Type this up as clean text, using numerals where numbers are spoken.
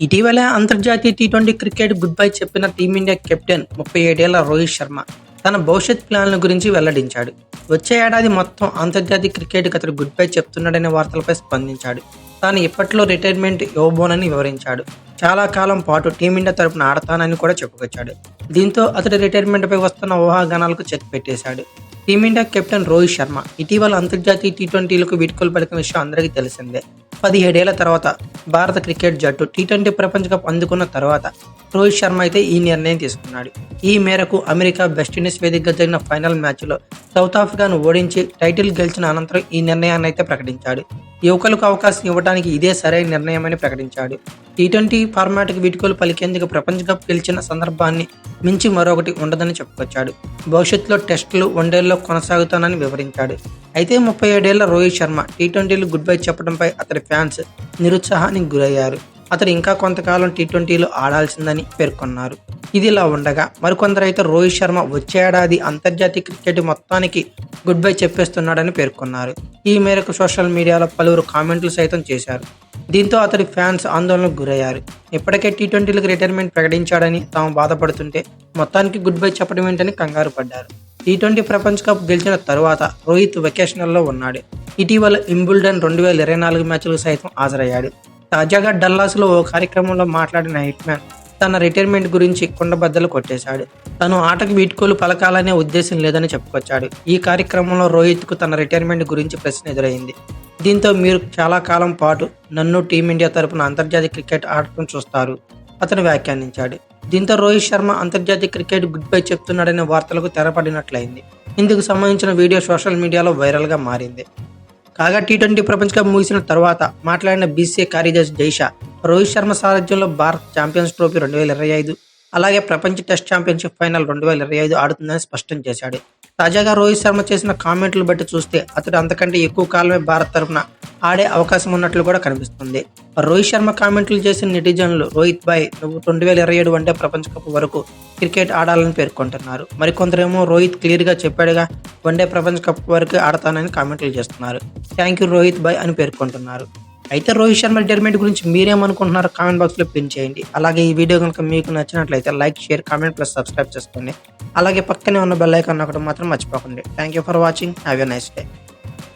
ఇటీవల అంతర్జాతీయ T20 cricket good bye చెప్పిన టీమిండియా కెప్టెన్ 37 ఏళ్ల రోహిత్ శర్మ తన భవిష్యత్ ప్లాన్ల గురించి వెల్లడించాడు. వచ్చే ఏడాది మొత్తం అంతర్జాతీయ క్రికెట్కి అతడు గుడ్ బై చెప్తున్నాడనే వార్తలపై స్పందించాడు. తాను ఇప్పట్లో రిటైర్మెంట్ ఇవ్వబోనని వివరించాడు. చాలా కాలం పాటు టీమిండియా తరపున ఆడతానని కూడా చెప్పుకొచ్చాడు. దీంతో అతడి రిటైర్మెంట్పై వస్తున్న ఊహాగానాలకు చెక్ పెట్టేశాడు. టీమిండియా కెప్టెన్ రోహిత్ శర్మ ఇటీవల అంతర్జాతీయ టీ20లకు వీడ్కోలు పలికిన విషయం అందరికీ తెలిసిందే. 17 ఏళ్ల తర్వాత భారత క్రికెట్ జట్టు టీ20 ప్రపంచ కప్ అందుకున్న తర్వాత రోహిత్ శర్మ అయితే ఈ నిర్ణయం తీసుకున్నాడు. ఈ మేరకు అమెరికా వెస్టిండీస్ వేదికగా జరిగిన ఫైనల్ మ్యాచ్లో సౌత్ ఆఫ్రికాను ఓడించి టైటిల్ గెలిచిన అనంతరం ఈ నిర్ణయాన్ని అయితే ప్రకటించాడు. యువకులకు అవకాశం ఇవ్వడానికి ఇదే సరైన నిర్ణయమని ప్రకటించాడు. టీ20 ఫార్మాట్కి వీడ్కోలు పలికేందుకు ప్రపంచ కప్ గెలిచిన సందర్భాన్ని మించి మరొకటి ఉండదని చెప్పుకొచ్చాడు. భవిష్యత్తులో టెస్టులు, వన్డేల్లో కొనసాగుతానని వివరించాడు. అయితే 37 ఏళ్ల రోహిత్ శర్మ టీ20లో గుడ్ బై చెప్పడంపై అతడి ఫ్యాన్స్ నిరుత్సాహానికి గురయ్యారు. అతడు ఇంకా కొంతకాలం టీ20లో ఆడాల్సిందని పేర్కొన్నారు. ఇదిలా ఉండగా మరికొందరైతే రోహిత్ శర్మ వచ్చే ఏడాది అంతర్జాతీయ క్రికెట్ మొత్తానికి గుడ్ బై చెప్పేస్తున్నాడని పేర్కొన్నారు. ఈ మేరకు సోషల్ మీడియాలో పలువురు కామెంట్లు సైతం చేశారు. దీంతో అతడి ఫ్యాన్స్ ఆందోళనకు గురయ్యారు. ఇప్పటికే టీ20లకు రిటైర్మెంట్ ప్రకటించాడని తాము బాధపడుతుంటే మొత్తానికి గుడ్ బై చెప్పడం ఏంటని కంగారు పడ్డారు. టీ20 ప్రపంచ కప్ గెలిచిన తరువాత రోహిత్ వెకేషనల్లో ఉన్నాడు. ఇటీవల వింబుల్డన్ 2024 మ్యాచ్లకు సైతం హాజరయ్యాడు. తాజాగా డల్లాస్లో ఓ కార్యక్రమంలో మాట్లాడిన హిట్ మ్యాన్ తన రిటైర్మెంట్ గురించి కుండబద్దలు కొట్టేశాడు. తను ఆటకు వీడ్కోలు పలకాలనే ఉద్దేశం లేదని చెప్పుకొచ్చాడు. ఈ కార్యక్రమంలో రోహిత్కు తన రిటైర్మెంట్ గురించి ప్రశ్న ఎదురైంది. దీంతో మీరు చాలా కాలం పాటు నన్ను టీమిండియా తరపున అంతర్జాతీయ క్రికెట్ ఆడటం చూస్తారు అతను వ్యాఖ్యానించాడు. దీంతో రోహిత్ శర్మ అంతర్జాతీయ క్రికెట్ గుడ్ బై చెప్తున్నాడనే వార్తలకు తెరపడినట్లయింది. ఇందుకు సంబంధించిన వీడియో సోషల్ మీడియాలో వైరల్గా మారింది. కాగా టీ20 ప్రపంచ కప్ ముగిసిన తర్వాత మాట్లాడిన బీసీసీఐ కార్యదర్శి జైషా రోహిత్ శర్మ సారథ్యంలో భారత్ ఛాంపియన్స్ ట్రోఫీ 2025 అలాగే ప్రపంచ టెస్ట్ ఛాంపియన్షిప్ ఫైనల్ 2025 ఆడుతుందని స్పష్టం చేశాడు. తాజాగా రోహిత్ శర్మ చేసిన కామెంట్లు బట్టి చూస్తే అతడు అంతకంటే ఎక్కువ కాలమే భారత్ తరఫున ఆడే అవకాశం ఉన్నట్లు కూడా కనిపిస్తుంది. రోహిత్ శర్మ కామెంట్లు చేసిన నెటిజన్లు రోహిత్ భాయ్ నువ్వు 2027 వన్డే ప్రపంచ కప్ వరకు క్రికెట్ ఆడాలని పేర్కొంటున్నారు. మరికొందరేమో రోహిత్ క్లియర్గా చెప్పాడుగా వన్డే ప్రపంచ కప్ వరకు ఆడతానని కామెంట్లు చేస్తున్నారు. థ్యాంక్ యూ రోహిత్ భాయ్ అని పేర్కొంటున్నారు. అయితే రోహిత్ శర్మ రిటైర్మెంట్ గురించి మీరేమనుకుంటున్నారో కామెంట్ బాక్స్లో పిన్ చేయండి. అలాగే ఈ వీడియో కనుక మీకు నచ్చినట్లయితే like, share, comment plus subscribe చేసుకోండి. అలాగే పక్కనే ఉన్న బెల్ ఐకాన్ నొక్కడం మాత్రం మర్చిపోకండి. Thank you for watching. Have a nice day.